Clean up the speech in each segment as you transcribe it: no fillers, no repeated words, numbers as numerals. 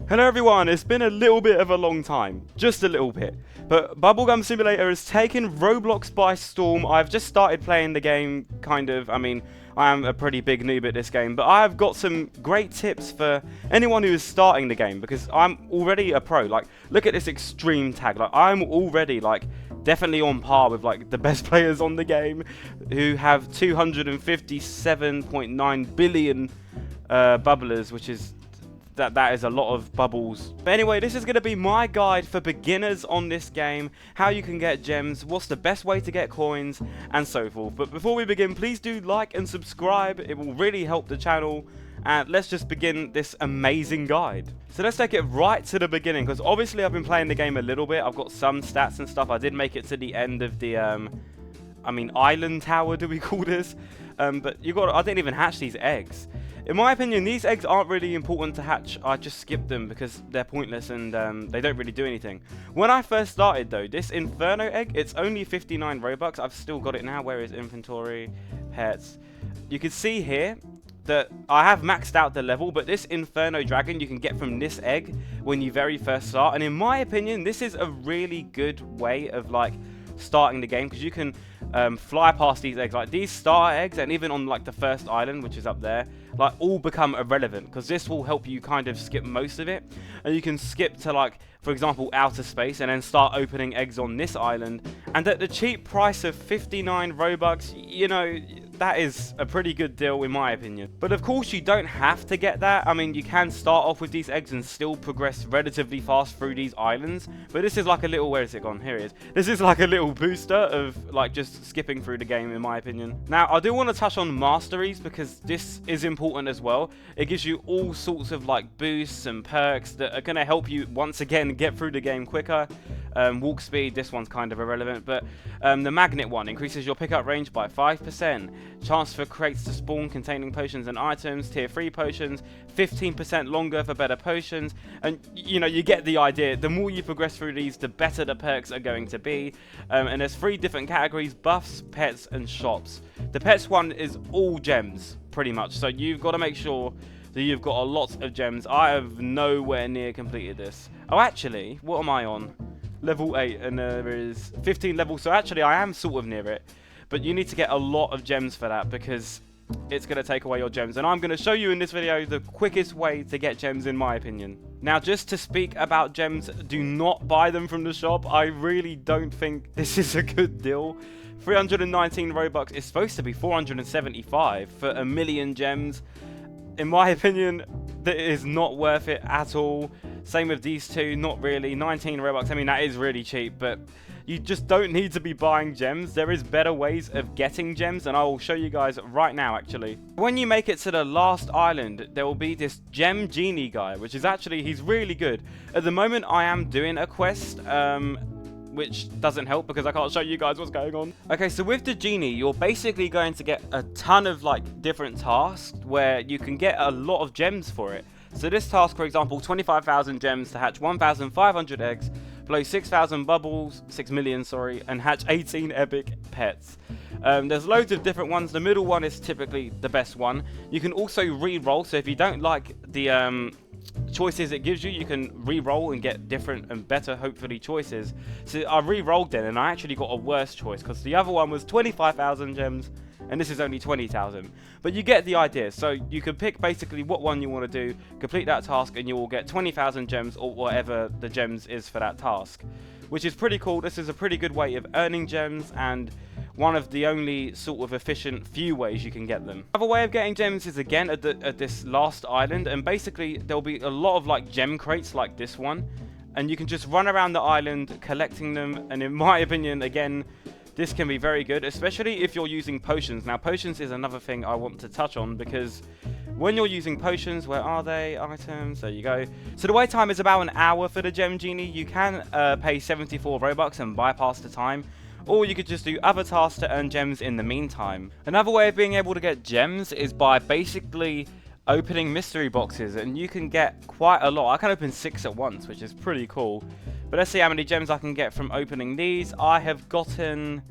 Hello everyone, it's been a little bit of a long time, just a little bit, but Bubblegum Simulator has taken Roblox by storm. I've just started playing the game, kind of. I mean, I am a pretty big noob at this game, but I've got some great tips for anyone who is starting the game, because I'm already a pro. Like, look at this extreme tag. Like, I'm already, like, definitely on par with, like, the best players on the game, who have 257.9 billion bubblers, which is that is a lot of bubbles. But anyway, this is going to be my guide for beginners on this game, how you can get gems, what's the best way to get coins, and so forth. But before we begin, please do like and subscribe. It will really help the channel. And let's just begin this amazing guide. So let's take it right to the beginning, because obviously I've been playing the game a little bit. I've got some stats and stuff. I did make it to the end of the island tower, do we call this? But I didn't even hatch these eggs. In my opinion, these eggs aren't really important to hatch. I just skipped them because they're pointless and they don't really do anything. When I first started though, this Inferno egg, it's only 59 Robux. I've still got it now. Where is inventory, pets? You can see here that I have maxed out the level, but this Inferno Dragon you can get from this egg when you very first start. And in my opinion, this is a really good way of like starting the game, because you can fly past these eggs. Like these star eggs, and even on like the first island, which is up there, like all become irrelevant, because this will help you kind of skip most of it, and you can skip to, like, for example, outer space, and then start opening eggs on this island. And at the cheap price of 59 Robux, you know, that is a pretty good deal in my opinion. But of course you don't have to get that. I mean, you can start off with these eggs and still progress relatively fast through these islands. But this is like a little, where is it gone? Here it is. This is like a little booster of like just skipping through the game in my opinion. Now I do want to touch on masteries, because this is important as well. It gives you all sorts of like boosts and perks that are going to help you once again get through the game quicker. Walk speed, this one's kind of irrelevant, but the magnet one increases your pickup range by 5%. Chance for crates to spawn containing potions and items. Tier 3 potions, 15% longer for better potions. And you know, you get the idea. The more you progress through these, the better the perks are going to be. And there's 3 different categories: buffs, pets, and shops. The pets one is all gems, pretty much. So you've got to make sure that you've got a lot of gems. I have nowhere near completed this. Oh, actually, what am I on? Level 8, and there is 15 levels, so actually I am sort of near it. But you need to get a lot of gems for that, because it's going to take away your gems. And I'm going to show you in this video the quickest way to get gems in my opinion. Now, just to speak about gems, do not buy them from the shop. I really don't think this is a good deal. 319 Robux is supposed to be 475 for a million gems. In my opinion, that is not worth it at all. Same with these two, not really. 19 Robux, I mean, that is really cheap, but you just don't need to be buying gems. There is better ways of getting gems, and I will show you guys right now, actually. When you make it to the last island, there will be this Gem Genie guy, which is actually, he's really good. At the moment, I am doing a quest, which doesn't help because I can't show you guys what's going on. Okay, so with the genie, you're basically going to get a ton of like different tasks where you can get a lot of gems for it. So this task, for example, 25,000 gems to hatch 1,500 eggs, blow 6,000 bubbles, 6 million, sorry, and hatch 18 epic pets. There's loads of different ones. The middle one is typically the best one. You can also re-roll, so if you don't like the choices it gives you, you can re-roll and get different and better, hopefully, choices. So I re-rolled then, and I actually got a worse choice, because the other one was 25,000 gems, and this is only 20,000. But you get the idea. So you can pick basically what one you want to do, complete that task, and you will get 20,000 gems, or whatever the gems is for that task, which is pretty cool. This is a pretty good way of earning gems, and one of the only sort of efficient few ways you can get them. Another way of getting gems is again at this last island, and basically there'll be a lot of like gem crates like this one, and you can just run around the island collecting them. And in my opinion, again, this can be very good, especially if you're using potions. Now, potions is another thing I want to touch on, because when you're using potions, where are they? Items, there you go. So the wait time is about an hour for the Gem Genie. You can pay 74 Robux and bypass the time, or you could just do other tasks to earn gems in the meantime. Another way of being able to get gems is by basically opening mystery boxes, and you can get quite a lot. I can open 6 at once, which is pretty cool. But let's see how many gems I can get from opening these. I have gotten,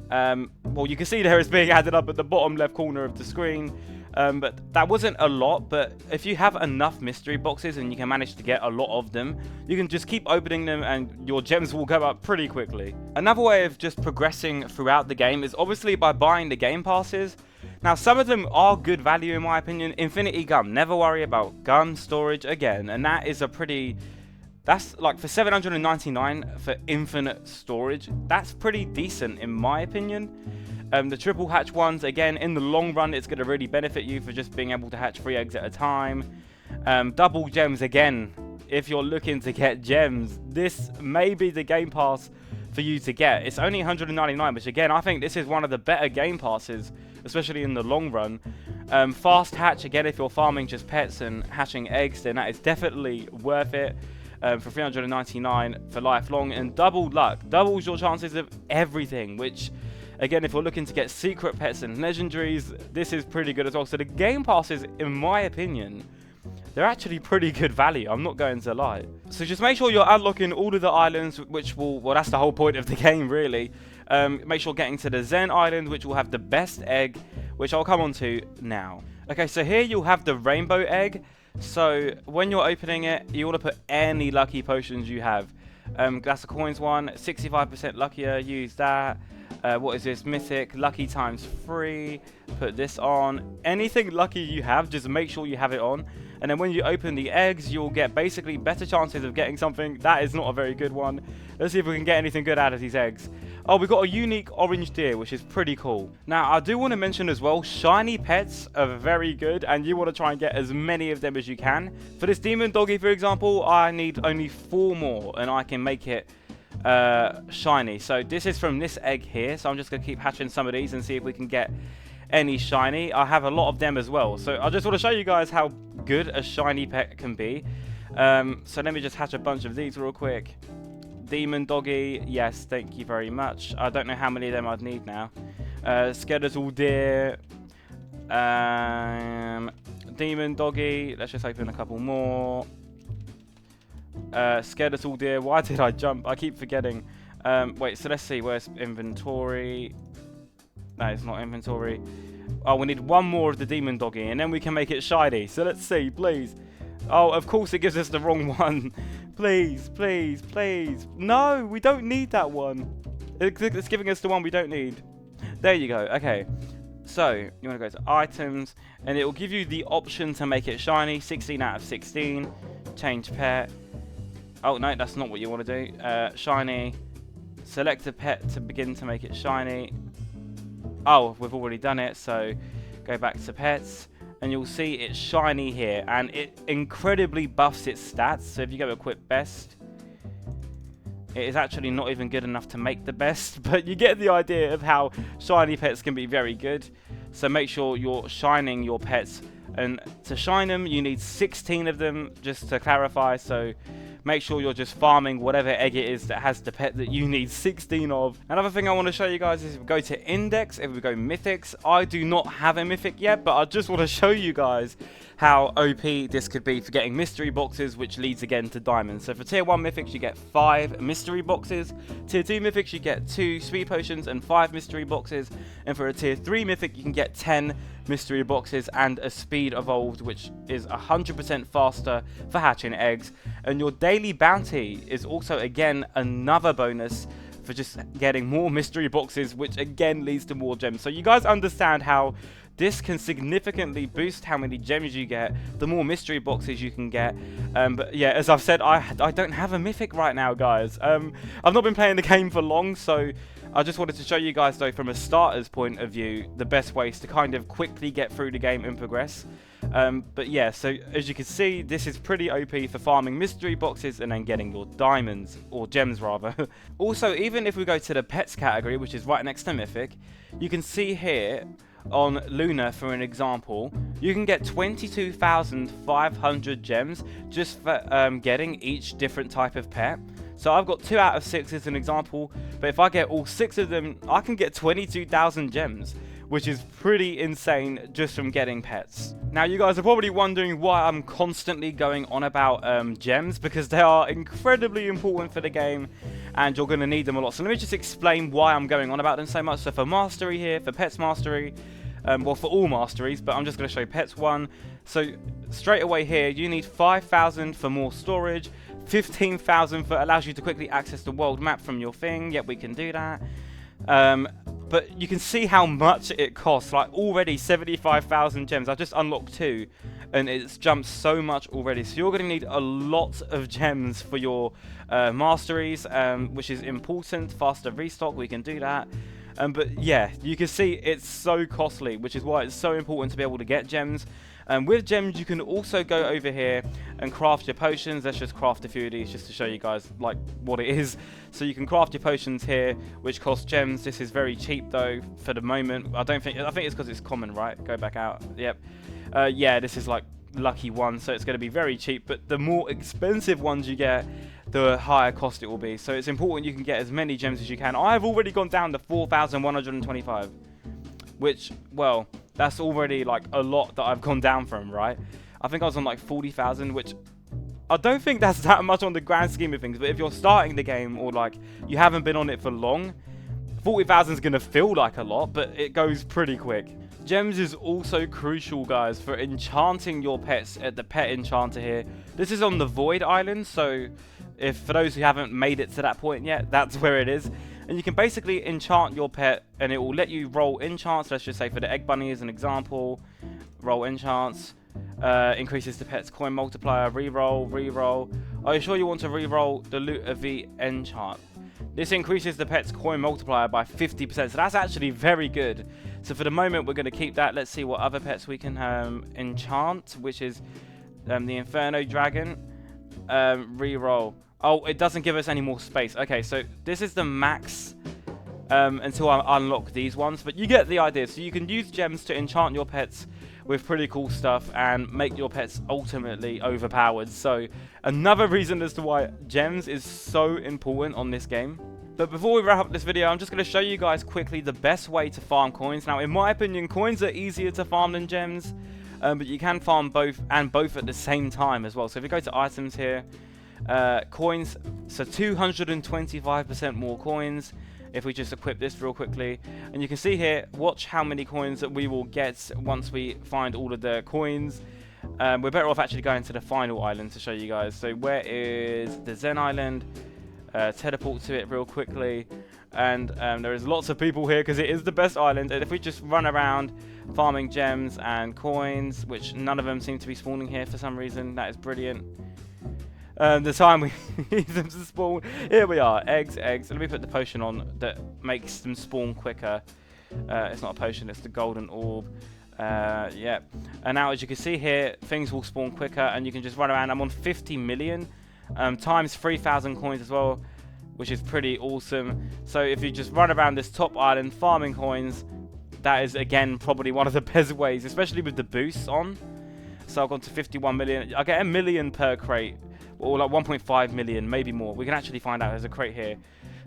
well, you can see there it's being added up at the bottom left corner of the screen. But that wasn't a lot, but if you have enough mystery boxes and you can manage to get a lot of them, you can just keep opening them and your gems will go up pretty quickly. Another way of just progressing throughout the game is obviously by buying the game passes. Now, some of them are good value in my opinion. Infinity Gum, never worry about gun storage again, and that is a pretty... That's like for 799 for infinite storage, that's pretty decent in my opinion. The triple hatch ones, again, in the long run, it's going to really benefit you for just being able to hatch 3 eggs at a time. Double gems, again, if you're looking to get gems, this may be the game pass for you to get. It's only 199, which again, I think this is one of the better game passes, especially in the long run. Fast hatch, again, if you're farming just pets and hatching eggs, then that is definitely worth it. For 399 for lifelong. And double luck doubles your chances of everything, which again, if you're looking to get secret pets and legendaries, this is pretty good as well. So the game passes, in my opinion, they're actually pretty good value, I'm not going to lie. So just make sure you're unlocking all of the islands, which will, well, that's the whole point of the game really. Make sure getting to the Zen Island, which will have the best egg, which I'll come on to now. Okay, so here you'll have the rainbow egg. So when you're opening it, you want to put any lucky potions you have. That's the coins one, 65% luckier, use that. What is this? Mythic, lucky times 3. Put this on. Anything lucky you have, just make sure you have it on. And then when you open the eggs, you'll get basically better chances of getting something. That is not a very good one. Let's see if we can get anything good out of these eggs. Oh, we've got a unique orange deer, which is pretty cool. Now, I do want to mention as well, shiny pets are very good, and you want to try and get as many of them as you can. For this demon doggy, for example, I need only 4 more, and I can make it shiny. So this is from this egg here, so I'm just going to keep hatching some of these and see if we can get any shiny. I have a lot of them as well, so I just want to show you guys how good a shiny pet can be. So let me just hatch a bunch of these real quick. Demon doggy, yes, thank you very much. I don't know how many of them I'd need now. Skeletal deer, demon doggy, let's just open a couple more. Skeletal deer, why did I jump? I keep forgetting. Wait, so let's see, where's inventory? No, it's not inventory. Oh, we need 1 more of the demon doggy, and then we can make it shiny. So let's see, please. Oh, of course it gives us the wrong one. Please, please, please. No, we don't need that one. It's giving us the one we don't need. There you go. Okay. So, you want to go to items, and it will give you the option to make it shiny. 16 out of 16. Change pet. Oh, no, that's not what you want to do. Shiny. Select a pet to begin to make it shiny. Oh, we've already done it, so go back to pets. And you'll see it's shiny here, and it incredibly buffs its stats. So if you go equip best, it is actually not even good enough to make the best, but you get the idea of how shiny pets can be very good. So make sure you're shining your pets, and to shine them you need 16 of them, just to clarify. So make sure you're just farming whatever egg it is that has the pet that you need 16 of. Another thing I want to show you guys is if we go to index, if we go mythics, I do not have a mythic yet, but I just want to show you guys how OP this could be for getting mystery boxes, which leads again to diamonds. So for tier 1 mythics you get 5 mystery boxes, tier 2 mythics you get 2 sweet potions and 5 mystery boxes, and for a tier 3 mythic you can get 10 mystery boxes and a speed evolved, which is 100% faster for hatching eggs. And your daily bounty is also again another bonus for just getting more mystery boxes, which again leads to more gems. So you guys understand how this can significantly boost how many gems you get, the more mystery boxes you can get. But yeah, as I've said, I don't have a mythic right now, guys. I've not been playing the game for long, so I just wanted to show you guys, though, from a starter's point of view, the best ways to kind of quickly get through the game and progress. But yeah, so as you can see, this is pretty OP for farming mystery boxes and then getting your diamonds, or gems rather. Also, even if we go to the pets category, which is right next to mythic, you can see here on Luna, for an example, you can get 22,500 gems just for getting each different type of pet. So I've got 2 out of 6 as an example, but if I get all 6 of them, I can get 22,000 gems, which is pretty insane just from getting pets. Now you guys are probably wondering why I'm constantly going on about gems, because they are incredibly important for the game and you're going to need them a lot. So let me just explain why I'm going on about them so much. So for mastery here, for pets mastery, well, for all masteries, but I'm just going to show you pets 1. So straight away here, you need 5,000 for more storage, 15,000 for allows you to quickly access the world map from your thing. Yep, we can do that. But you can see how much it costs. Like already 75,000 gems. I just unlocked 2, and it's jumped so much already. So you're going to need a lot of gems for your masteries, which is important. Faster restock, we can do that. But yeah, you can see it's so costly, which is why it's so important to be able to get gems. With gems, you can also go over here and craft your potions. Let's just craft a few of these just to show you guys like what it is. So you can craft your potions here, which cost gems. This is very cheap though for the moment. I think it's because it's common, right? Go back out. Yep. Yeah, this is like lucky one, so it's going to be very cheap. But the more expensive ones you get, the higher cost it will be. So it's important you can get as many gems as you can. I've already gone down to 4,125, which, well, that's already like a lot that I've gone down from, right? I think I was on like 40,000, which I don't think that's that much on the grand scheme of things. But if you're starting the game or like you haven't been on it for long, 40,000 is going to feel like a lot, but it goes pretty quick. Gems is also crucial, guys, for enchanting your pets at the pet enchanter here. This is on the Void Island, so if for those who haven't made it to that point yet, that's where it is. And you can basically enchant your pet, and it will let you roll enchants. Let's just say for the egg bunny as an example, roll enchants, increases the pet's coin multiplier, reroll. Are you sure you want to reroll the loot of the enchant? This increases the pet's coin multiplier by 50%, so that's actually very good. So for the moment, we're going to keep that. Let's see what other pets we can enchant, which is the Inferno Dragon. Reroll. Oh, it doesn't give us any more space. Okay, so this is the max until I unlock these ones, but you get the idea. So you can use gems to enchant your pets with pretty cool stuff and make your pets ultimately overpowered. So another reason as to why gems is so important on this game. But before we wrap up this video, I'm just going to show you guys quickly the best way to farm coins. Now, in my opinion, coins are easier to farm than gems, but you can farm both at the same time as well. So if you go to items here, coins, so 225% more coins if we just equip this real quickly. And you can see here, watch how many coins that we will get once we find all of the coins. We're better off actually going to the final island to show you guys. So where is the Zen Island? Teleport to it real quickly. And there is lots of people here because it is the best island. And if we just run around farming gems and coins, which none of them seem to be spawning here for some reason, that is brilliant. The time we need them to spawn, here we are, eggs. Let me put the potion on that makes them spawn quicker. It's not a potion, it's the golden orb. Yeah. And now as you can see here, things will spawn quicker and you can just run around. I'm on 50 million times 3,000 coins as well, which is pretty awesome. So if you just run around this top island farming coins, that is again probably one of the best ways, especially with the boosts on. So I've gone to 51 million. I get 1 million per crate, or like 1.5 million, maybe more. We can actually find out. There's a crate here.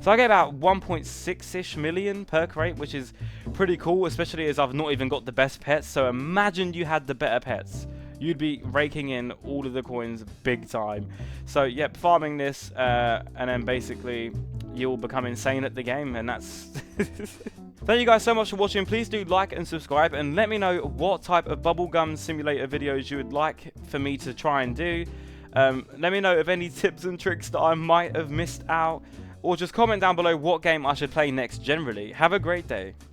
So I get about 1.6-ish million per crate, which is pretty cool, especially as I've not even got the best pets. So imagine you had the better pets. You'd be raking in all of the coins big time. So yep, farming this, and then basically you'll become insane at the game, and that's... Thank you guys so much for watching. Please do like and subscribe, and let me know what type of bubblegum simulator videos you would like for me to try and do. Let me know of any tips and tricks that I might have missed out, or just comment down below what game I should play next generally. Have a great day.